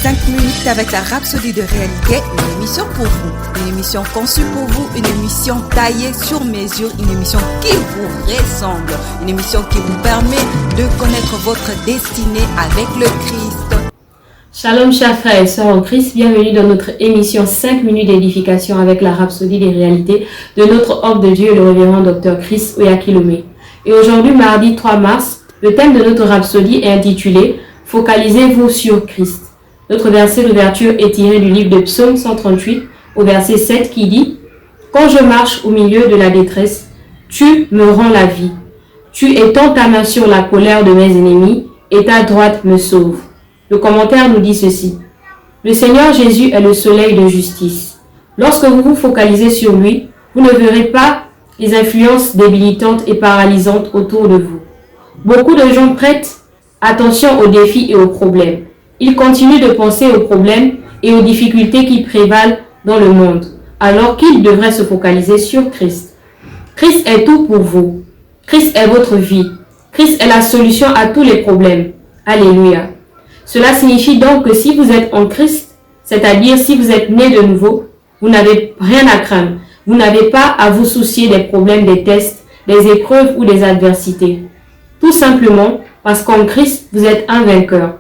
5 minutes avec la Rhapsodie de réalité, une émission pour vous, une émission conçue pour vous, une émission taillée sur mesure, une émission qui vous ressemble, une émission qui vous permet de connaître votre destinée avec le Christ. Shalom chers frères et sœurs en Christ, bienvenue dans notre émission 5 minutes d'édification avec la Rhapsodie des réalités de notre homme de Dieu, le révérend Dr Chris Oyakilome. Et aujourd'hui, mardi 3 mars, le thème de notre Rhapsodie est intitulé « Focalisez-vous sur Christ ». Notre verset d'ouverture est tiré du livre de Psaume 138 au verset 7 qui dit « Quand je marche au milieu de la détresse, tu me rends la vie. Tu étends ta main sur la colère de mes ennemis et ta droite me sauve. » Le commentaire nous dit ceci. Le Seigneur Jésus est le soleil de justice. Lorsque vous vous focalisez sur lui, vous ne verrez pas les influences débilitantes et paralysantes autour de vous. Beaucoup de gens prêtent attention aux défis et aux problèmes. Ils continuent de penser aux problèmes et aux difficultés qui prévalent dans le monde, alors qu'ils devraient se focaliser sur Christ. Christ est tout pour vous. Christ est votre vie. Christ est la solution à tous les problèmes. Alléluia. Cela signifie donc que si vous êtes en Christ, c'est-à-dire si vous êtes né de nouveau, vous n'avez rien à craindre. Vous n'avez pas à vous soucier des problèmes, des tests, des épreuves ou des adversités. Tout simplement parce qu'en Christ, vous êtes un vainqueur.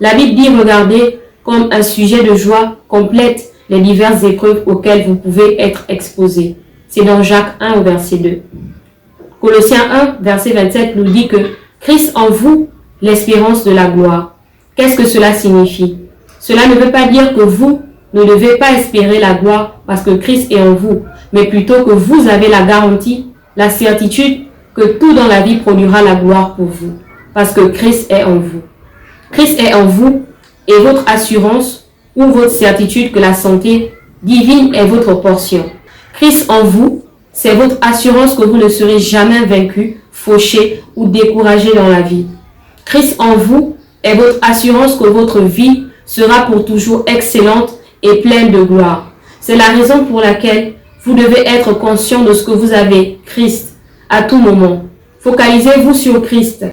La Bible dit, regardez comme un sujet de joie complète les diverses épreuves auxquelles vous pouvez être exposés. C'est dans Jacques 1 au verset 2. Colossiens 1, verset 27 nous dit que Christ en vous, l'espérance de la gloire. Qu'est-ce que cela signifie? Cela ne veut pas dire que vous ne devez pas espérer la gloire parce que Christ est en vous, mais plutôt que vous avez la garantie, la certitude que tout dans la vie produira la gloire pour vous, parce que Christ est en vous. Christ est en vous et votre assurance ou votre certitude que la santé divine est votre portion. Christ en vous, c'est votre assurance que vous ne serez jamais vaincu, fauché ou découragé dans la vie. Christ en vous est votre assurance que votre vie sera pour toujours excellente et pleine de gloire. C'est la raison pour laquelle vous devez être conscient de ce que vous avez, Christ, à tout moment. Focalisez-vous sur Christ.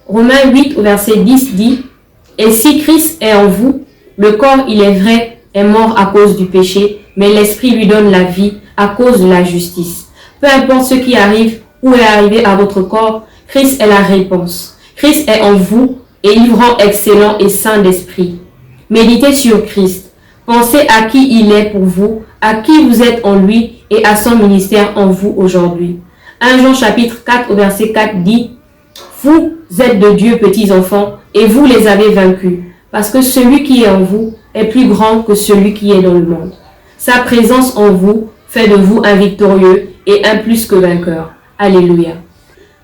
Romains 8 au verset 10 dit « Et si Christ est en vous, le corps, il est vrai, est mort à cause du péché, mais l'esprit lui donne la vie à cause de la justice. » Peu importe ce qui arrive ou est arrivé à votre corps, Christ est la réponse. Christ est en vous et il vous rend excellent et saint d'esprit. Méditez sur Christ. Pensez à qui il est pour vous, à qui vous êtes en lui et à son ministère en vous aujourd'hui. 1 Jean chapitre 4 au verset 4 dit « Vous êtes de Dieu, petits enfants, et vous les avez vaincus, parce que celui qui est en vous est plus grand que celui qui est dans le monde. Sa présence en vous fait de vous un victorieux et un plus que vainqueur. » Alléluia.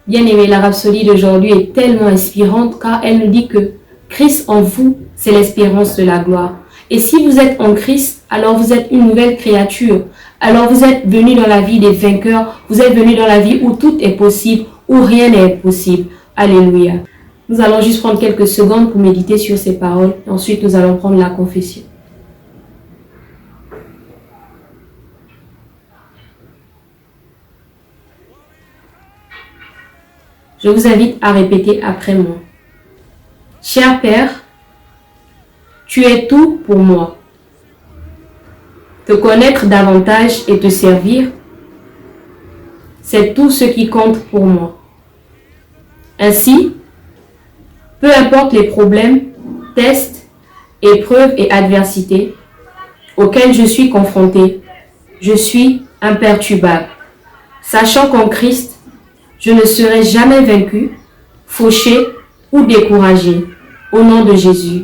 Bien-aimé, la Rhapsodie d'aujourd'hui est tellement inspirante car elle nous dit que Christ en vous, c'est l'espérance de la gloire. Et si vous êtes en Christ, alors vous êtes une nouvelle créature. Alors vous êtes venu dans la vie des vainqueurs, vous êtes venu dans la vie où tout est possible, où rien n'est impossible. Alléluia. Nous allons juste prendre quelques secondes pour méditer sur ces paroles. Et ensuite, nous allons prendre la confession. Je vous invite à répéter après moi. Cher Père, tu es tout pour moi. Te connaître davantage et te servir, c'est tout ce qui compte pour moi. Ainsi, peu importe les problèmes, tests, épreuves et adversités auxquels je suis confronté, je suis imperturbable, sachant qu'en Christ, je ne serai jamais vaincu, fauché ou découragé. Au nom de Jésus.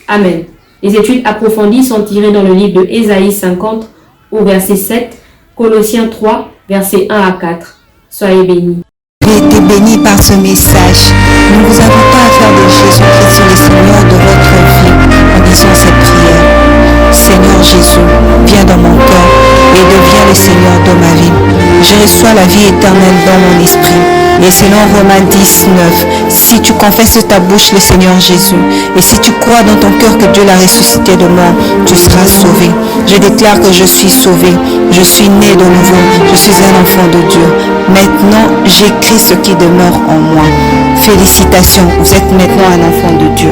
Amen. Les études approfondies sont tirées dans le livre de Ésaïe 50 au verset 7, Colossiens 3, versets 1 à 4. Soyez bénis. J'ai été béni par ce message. Nous vous invitons à faire de Jésus-Christ le Seigneur de votre vie en disant cette prière. Seigneur Jésus, viens dans mon cœur et deviens le Seigneur de ma vie. Je reçois la vie éternelle dans mon esprit. Et selon Romains 10, 9, si tu confesses de ta bouche le Seigneur Jésus, et si tu crois dans ton cœur que Dieu l'a ressuscité de mort, tu seras sauvé. Je déclare que je suis sauvé, je suis né de nouveau, je suis un enfant de Dieu. Maintenant, j'ai Christ qui demeure en moi. Félicitations, vous êtes maintenant un enfant de Dieu.